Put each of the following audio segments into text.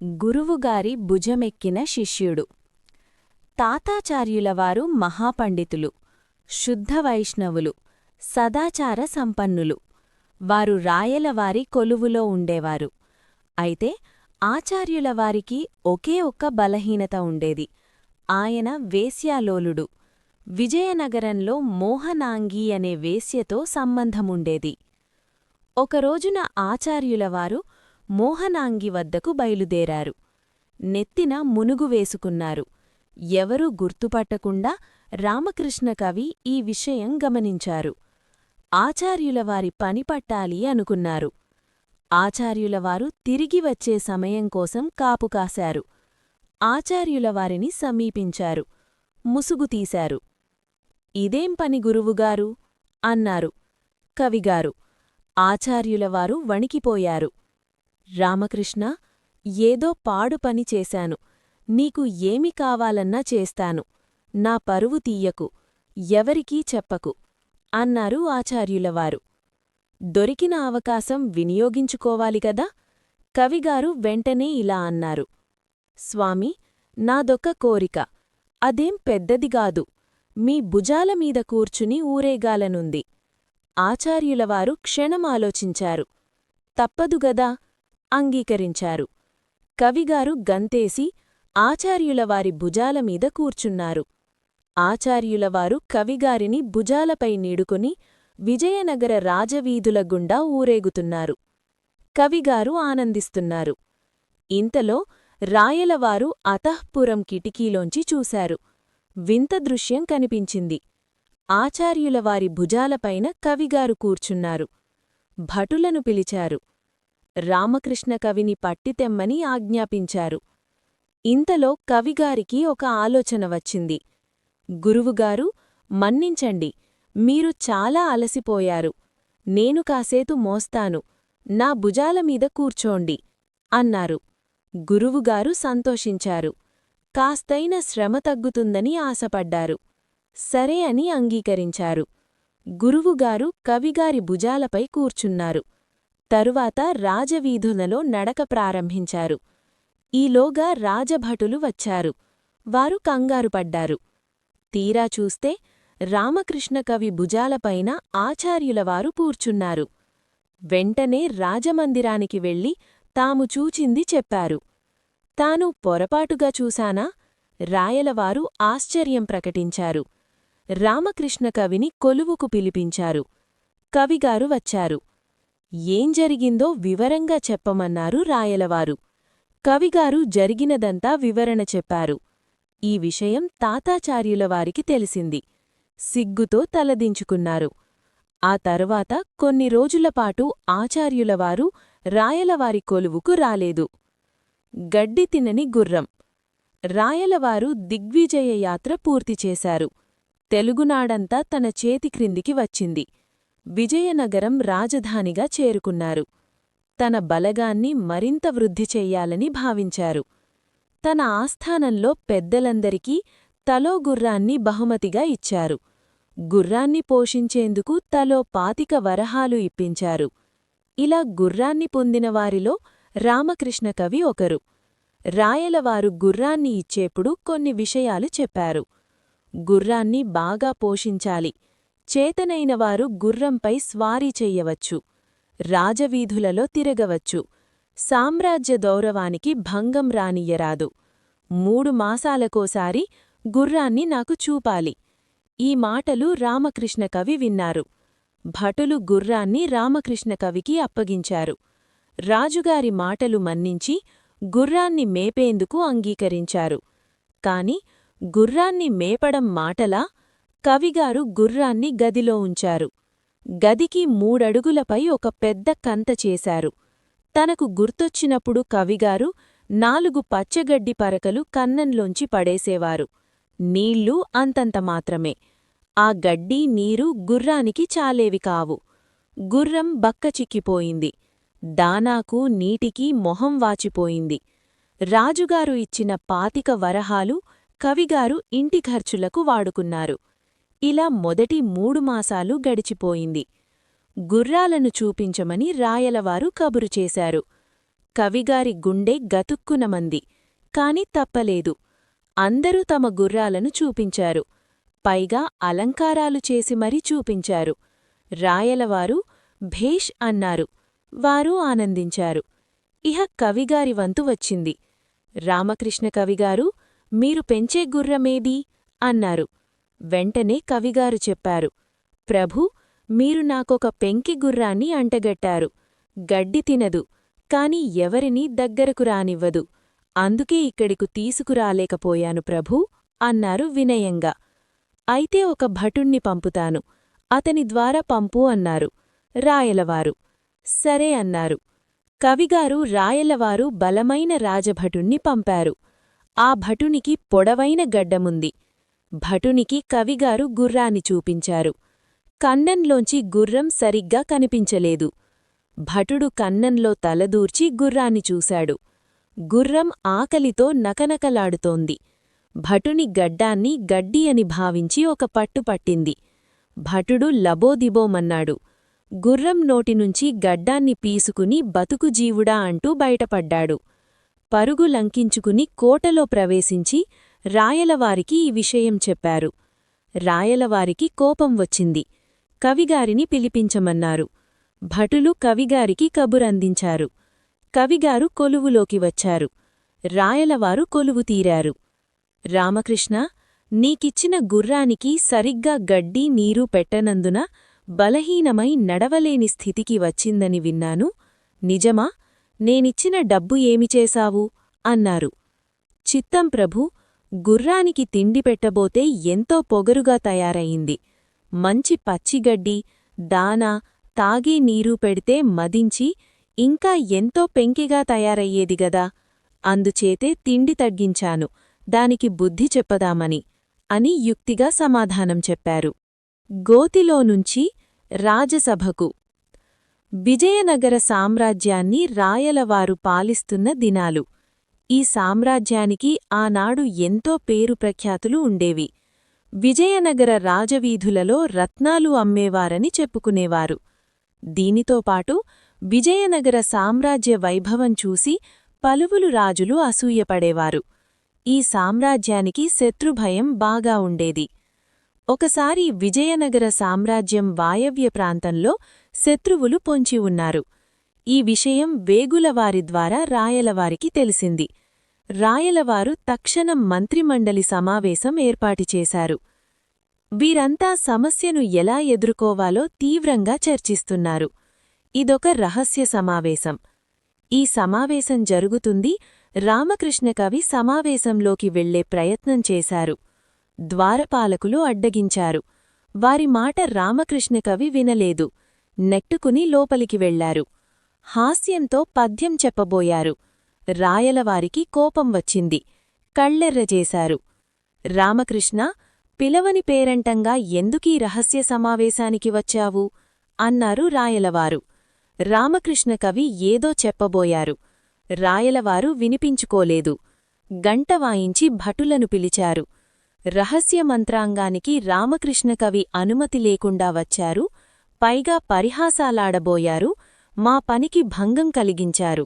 గురువుగారి భుజమెక్కిన శిష్యుడు. తాతాచార్యులవారు మహాపండితులు, శుద్ధ వైష్ణవులు, సదాచార సంపన్నులు. వారు రాయలవారి కొలువులో ఉండేవారు. అయితే ఆచార్యులవారికి ఒకే ఒక్క బలహీనత ఉండేది. ఆయన వేశ్యాలోలుడు. విజయనగరంలో మోహనాంగి అనే వేశ్యతో సంబంధముండేది. ఒకరోజున ఆచార్యులవారు మోహనాంగి వద్దకు బయలుదేరారు. నెత్తిన మునుగు వేసుకున్నారు. ఎవరూ గుర్తుపట్టకుండా రామకృష్ణకవి ఈ విషయం గమనించారు. ఆచార్యులవారి పనిపట్టాలి అనుకున్నారు. ఆచార్యులవారు తిరిగి వచ్చే సమయం కోసం కాపుకాశారు. ఆచార్యులవారిని సమీపించారు. ముసుగు తీశారు. ఇదేం పని గురువుగారు? అన్నారు. కవిగారు. ఆచార్యులవారు వణికిపోయారు. రామకృష్ణ, ఏదో పాడు పని చేశాను. నీకు ఏమి కావాలన్నా చేస్తాను. నా పరువు తీయకు, ఎవరికీ చెప్పకు అన్నారు ఆచార్యులవారు. దొరికిన అవకాశం వినియోగించుకోవాలిగదా? కవిగారు వెంటనే ఇలా అన్నారు. స్వామీ, నాదొక్క కోరిక. అదేం పెద్దదిగాదు. మీ భుజాలమీద కూర్చుని ఊరేగాలనుంది. ఆచార్యులవారు క్షణమాలోచించారు. తప్పదుగదా? అంగీకరించారు. కవిగారు గంతేసి ఆచార్యులవారి భుజాలమీద కూర్చున్నారు. ఆచార్యులవారు కవిగారిని భుజాలపై నీడుకుని విజయనగర రాజవీధుల గుండా ఊరేగుతున్నారు. కవిగారు ఆనందిస్తున్నారు. ఇంతలో రాయలవారు అతఃపురం కిటికీలోంచి చూశారు. వింత దృశ్యం కనిపించింది. ఆచార్యులవారి భుజాలపైన కవిగారు కూర్చున్నారు. భటులను పిలిచారు. రామకృష్ణ కవిని పట్టితెమ్మని ఆజ్ఞాపించారు. ఇంతలో కవిగారికి ఒక ఆలోచన వచ్చింది. గురువుగారు, మన్నించండి, మీరు చాలా అలసిపోయారు. నేను కాసేతు మోస్తాను. నా భుజాలమీద కూర్చోండి అన్నారు. గురువుగారు సంతోషించారు. కాస్తైన శ్రమ తగ్గుతుందని ఆశపడ్డారు. సరే అని అంగీకరించారు. గురువుగారు కవిగారి భుజాలపై కూర్చున్నారు. తరువాత రాజవీధులలో నడక ప్రారంభించారు. ఈలోగా రాజభటులు వచ్చారు. వారు కంగారుపడ్డారు. తీరా చూస్తే రామకృష్ణకవి భుజాలపైన ఆచార్యులవారు కూర్చున్నారు. వెంటనే రాజమందిరానికి వెళ్లి తాము చూచింది చెప్పారు. తాను పొరపాటుగా చూశానా? రాయలవారు ఆశ్చర్యం ప్రకటించారు. రామకృష్ణకవిని కొలువుకు పిలిపించారు. కవిగారు వచ్చారు. ఏం జరిగిందో వివరంగా చెప్పమన్నారు రాయలవారు. కవిగారు జరిగినదంతా వివరణ చెప్పారు. ఈ విషయం తాతాచార్యులవారికి తెలిసింది. సిగ్గుతో తలదించుకున్నారు. ఆ తరువాత కొన్ని రోజులపాటు ఆచార్యులవారు రాయలవారి కొలువుకు రాలేదు. గడ్డి తినని గుర్రం. రాయలవారు దిగ్విజయ యాత్ర పూర్తిచేశారు. తెలుగునాడంతా తన చేతిక్రిందికి వచ్చింది. విజయనగరం రాజధానిగా చేరుకున్నారు. తన బలగాన్ని మరింత వృద్ధి చెయ్యాలని భావించారు. తన ఆస్థానంలో పెద్దలందరికీ తలో గుర్రాన్ని బహుమతిగా ఇచ్చారు. గుర్రాన్ని పోషించేందుకు తలో 25 వరహాలు ఇప్పించారు. ఇలా గుర్రాన్ని పొందినవారిలో రామకృష్ణకవి ఒకరు. రాయలవారు గుర్రాన్ని ఇచ్చేప్పుడు కొన్ని విషయాలు చెప్పారు. గుర్రాన్ని బాగా పోషించాలి. చేతనైనవారు గుర్రంపై స్వారీ చెయ్యవచ్చు. రాజవీధులలో తిరగవచ్చు. సామ్రాజ్య దౌరవానికి భంగం రానియ్యరాదు. 3 మాసాలకోసారి గుర్రాన్ని నాకు చూపాలి. ఈ మాటలు రామకృష్ణకవి విన్నారు. భటులు గుర్రాన్ని రామకృష్ణకవికి అప్పగించారు. రాజుగారి మాటలు మన్నించి గుర్రాన్ని మేపేందుకు అంగీకరించారు. కాని గుర్రాన్ని మేపడం మాటలా? కవిగారు గుర్రాన్ని గదిలో ఉంచారు. గదికి 3 అడుగులపై ఒక పెద్ద కంత చేశారు. తనకు గుర్తొచ్చినప్పుడు కవిగారు 4 పచ్చగడ్డి పరకలు కన్నంలోంచి పడేసేవారు. నీళ్లు అంతంత మాత్రమే. ఆ గడ్డి నీరు గుర్రానికి చాలేవి కావు. గుర్రం బక్కచిక్కిపోయింది. దానాకు నీటికి మొహం వాచిపోయింది. రాజుగారు ఇచ్చిన 25 వరహాలు కవిగారు ఇంటి ఖర్చులకు వాడుకున్నారు. ఇలా మొదటి 3 మాసాలు గడిచిపోయింది. గుర్రాలను చూపించమని రాయలవారు కబురు చేశారు. కవిగారి గుండె గతుక్కునమంది. కాని తప్పలేదు. అందరూ తమ గుర్రాలను చూపించారు. పైగా అలంకారాలు చేసి మరీ చూపించారు. రాయలవారు భేష్ అన్నారు. వారూ ఆనందించారు. ఇహ కవిగారి వంతు వచ్చింది. రామకృష్ణ కవిగారు, మీరు పెంచే గుర్రమేదీ అన్నారు. వెంటనే కవిగారు చెప్పారు, ప్రభూ, మీరు నాకొక పెంకి గుర్రాన్ని అంటగట్టారు. గడ్డి తినదు, కాని ఎవరినీ దగ్గరకు రానివ్వదు. అందుకే ఇక్కడికు తీసుకురాలేకపోయాను ప్రభూ అన్నారు వినయంగా. అయితే ఒక భటుణ్ణి పంపుతాను, అతని ద్వారా పంపు అన్నారు రాయలవారు. సరే అన్నారు. కవిగారు రాయలవారు బలమైన రాజభటుణ్ణి పంపారు. ఆ భటునికి పొడవైన గడ్డముంది. భటునికి కవిగారు గుర్రాన్ని చూపించారు. కన్నంలోంచి గుర్రం సరిగ్గా కనిపించలేదు. భటుడు కన్నంలో తలదూర్చి గుర్రాన్ని చూశాడు. గుర్రం ఆకలితో నకనకలాడుతోంది. భటుని గడ్డాన్ని గడ్డి అని భావించి ఒక పట్టు పట్టింది. భటుడు లబోదిబోమన్నాడు. గుర్రం నోటినుంచి గడ్డాన్ని పీసుకుని బతుకు జీవుడా అంటూ బయటపడ్డాడు. పరుగు లంకించుకుని కోటలో ప్రవేశించి రాయలవారికి ఈ విషయం చెప్పారు. రాయలవారికి కోపం వచ్చింది. కవిగారిని పిలిపించమన్నారు. భటులు కవిగారికి కబురందించారు. కవిగారు కొలువులోకి వచ్చారు. రాయలవారు కొలువు తీరారు. రామకృష్ణ, నీకిచ్చిన గుర్రానికి సరిగ్గా గడ్డి నీరు పెట్టనందున బలహీనమై నడవలేని స్థితికి వచ్చిందని విన్నాను. నిజమా? నేనిచ్చిన డబ్బు ఏమి చేశావు అన్నారు. చిత్తం ప్రభూ, గుర్రానికి తిండి పెట్టబోతే ఎంతో పొగరుగా తయారయింది. మంచి పచ్చిగడ్డి, దానా, తాగే నీరు పెడితే మదించి ఇంకా ఎంతో పెంకిగా తయారయ్యేదిగదా. అందుచేతే తిండి తగ్గించాను, దానికి బుద్ధి చెప్పదామని అని యుక్తిగా సమాధానం చెప్పారు. గోతిలోనుంచి రాజసభకు. విజయనగర సామ్రాజ్యాన్ని రాయలవారు పాలిస్తున్న దినాలు. ఈ సామ్రాజ్యానికి ఆనాడు ఎంతో పేరు ప్రఖ్యాతులు ఉండేవి. విజయనగర రాజవీధులలో రత్నాలు అమ్మేవారని చెప్పుకునేవారు. దీనితోపాటు విజయనగర సామ్రాజ్య వైభవం చూసి పలువులు రాజులు అసూయపడేవారు. ఈ సామ్రాజ్యానికి శత్రుభయం బాగా ఉండేది. ఒకసారి విజయనగర సామ్రాజ్యం వాయవ్య ప్రాంతంలో శత్రువులు పొంచి ఉన్నారు. ఈ విషయం వేగులవారి ద్వారా రాయలవారికి తెలిసింది. రాయలవారు తక్షణం మంత్రిమండలి సమావేశం ఏర్పాటు చేశారు. వీరంతా సమస్యను ఎలా ఎదుర్కోవాలో తీవ్రంగా చర్చిస్తున్నారు. ఇదొక రహస్య సమావేశం. ఈ సమావేశం జరుగుతుంది. రామకృష్ణకవి సమావేశంలోకి వెళ్లే ప్రయత్నం చేశారు. ద్వారపాలకులు అడ్డగించారు. వారి మాట రామకృష్ణకవి వినలేదు. నెట్టుకుని లోపలికి వెళ్లారు. హాస్యంతో పద్యం చెప్పబోయారు. రాయలవారికి కోపం వచ్చింది. కళ్ళెర్రజేశారు. రామకృష్ణ, పిలవని పేరంటంగా ఎందుకీ రహస్య సమావేశానికి వచ్చావు అన్నారు రాయలవారు. రామకృష్ణకవి ఏదో చెప్పబోయారు. రాయలవారు వినిపించుకోలేదు. గంట వాయించి భటులను పిలిచారు. రహస్య మంత్రాంగానికి రామకృష్ణకవి అనుమతి లేకుండా వచ్చారు. పైగా పరిహాసాలాడబోయారు. మా పనికి భంగం కలిగించారు.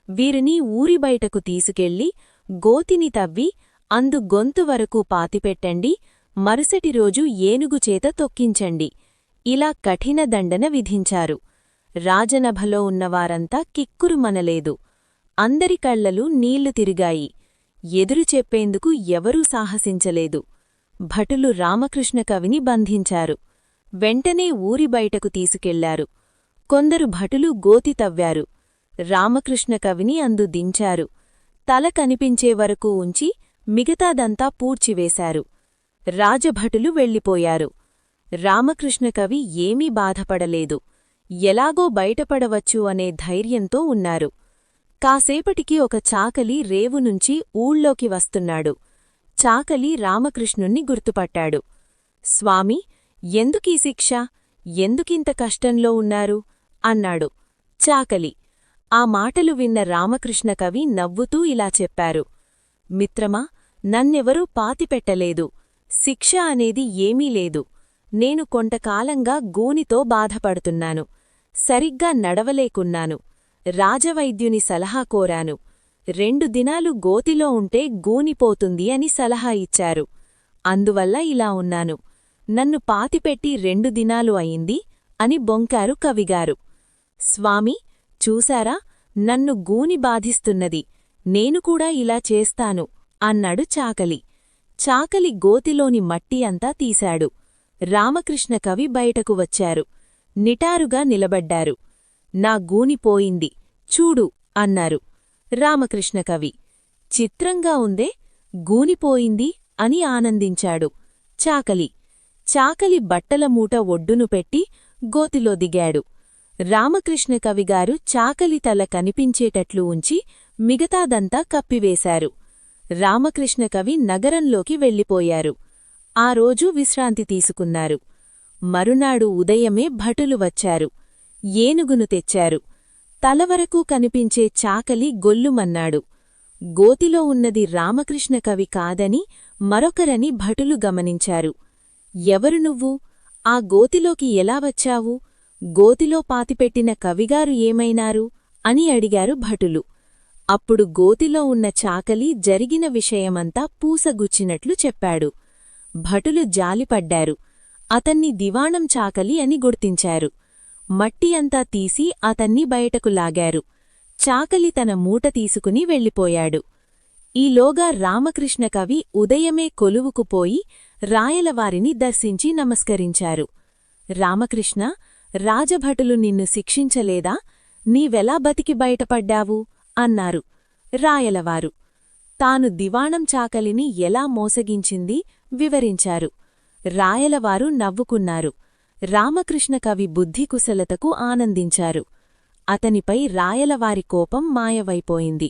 వీరిని ఊరి బయటకు తీసుకెళ్లి గోతిని తవ్వి అందు గొంతు వరకు పాతిపెట్టండి. మరుసటి రోజు ఏనుగుచేత తొక్కించండి. ఇలా కఠిన దండన విధించారు. రాజనభలో ఉన్నవారంతా కిక్కురుమనలేదు. అందరి కళ్లలు నీళ్లు తిరిగాయి. ఎదురు చెప్పేందుకు ఎవరూ సాహసించలేదు. భటులు రామకృష్ణకవిని బంధించారు. వెంటనే ఊరి బయటకు తీసుకెళ్లారు. కొందరు భటులు గోతి తవ్వారు. రామకృష్ణకవిని అందు దించారు. తల కనిపించే వరకు ఉంచి మిగతాదంతా పూడ్చివేశారు. రాజభటులు వెళ్ళిపోయారు. రామకృష్ణకవి ఏమీ బాధపడలేదు. ఎలాగో బయటపడవచ్చు అనే ధైర్యంతో ఉన్నారు. కాసేపటికి ఒక చాకలి రేవునుంచి ఊళ్ళోకి వస్తున్నాడు. చాకలి రామకృష్ణుణ్ణి గుర్తుపట్టాడు. స్వామీ, ఎందుకీ శిక్ష? ఎందుకింత కష్టంలో ఉన్నారు అన్నాడు. చాకలి. ఆ మాటలు విన్న రామకృష్ణకవి నవ్వుతూ ఇలా చెప్పారు. మిత్రమా, నన్నెవరూ పాతిపెట్టలేదు. శిక్ష అనేది ఏమీ లేదు. నేను కొంతకాలంగా గూనితో బాధపడుతున్నాను. సరిగ్గా నడవలేకున్నాను. రాజవైద్యుని సలహా కోరాను. 2 దినాలు గోతిలో ఉంటే గూనిపోతుంది అని సలహా ఇచ్చారు. అందువల్ల ఇలా ఉన్నాను. నన్ను పాతిపెట్టి 2 దినాలు అయింది అని బొంకారు కవిగారు. స్వామీ, చూశారా, నన్ను గూని బాధిస్తున్నది, నేను కూడా ఇలా చేస్తాను అన్నాడు చాకలి. చాకలి గోతిలోని మట్టి అంతా తీశాడు. రామకృష్ణ కవి బయటకు వచ్చారు. నిటారుగా నిలబడ్డారు. నా గూనిపోయింది, చూడు అన్నారు. రామకృష్ణ కవి, చిత్రంగా ఉందే, గూనిపోయింది అని ఆనందించాడు. చాకలి బట్టల మూట ఒడ్డును పెట్టి గోతిలో దిగాడు. రామకృష్ణ కవిగారు చాకలి తల కనిపించేటట్లు ఉంచి మిగతాదంతా కప్పివేశారు. రామకృష్ణ కవి నగరంలోకి వెళ్ళిపోయారు. ఆ రోజు విశ్రాంతి తీసుకున్నారు. మరునాడు ఉదయమే భటులు వచ్చారు. ఏనుగును తెచ్చారు. తలవరకు కనిపించే చాకలి గొల్లుమన్నాడు. గోతిలో ఉన్నది రామకృష్ణ కవి కాదని మరొకరని భటులు గమనించారు. ఎవరు నువ్వు? ఆ గోతిలోకి ఎలా వచ్చావు? గోతిలో పాతిపెట్టిన కవిగారు ఏమైనారు అని అడిగారు భటులు. అప్పుడు గోతిలో ఉన్న చాకలి జరిగిన విషయమంతా పూసగుచ్చినట్లు చెప్పాడు. భటులు జాలిపడ్డారు. అతన్ని దివాణం చాకలి అని గుర్తించారు. మట్టి అంతా తీసి అతన్ని బయటకు లాగారు. చాకలి తన మూట తీసుకుని వెళ్ళిపోయాడు. ఈలోగా రామకృష్ణ కవి ఉదయమే కొలువుకుపోయి రాయలవారిని దర్శించి నమస్కరించారు. రామకృష్ణ, రాజభటులు నిన్ను శిక్షించలేదా? నీవెలా బతికి బయటపడ్డావు అన్నారు. రాయలవారు తాను దివాణం చాకలిని ఎలా మోసగించింది వివరించారు. రాయలవారు నవ్వుకున్నారు. రామకృష్ణ కవి బుద్ధికుశలతకు ఆనందించారు. అతనిపై రాయలవారి కోపం మాయవైపోయింది.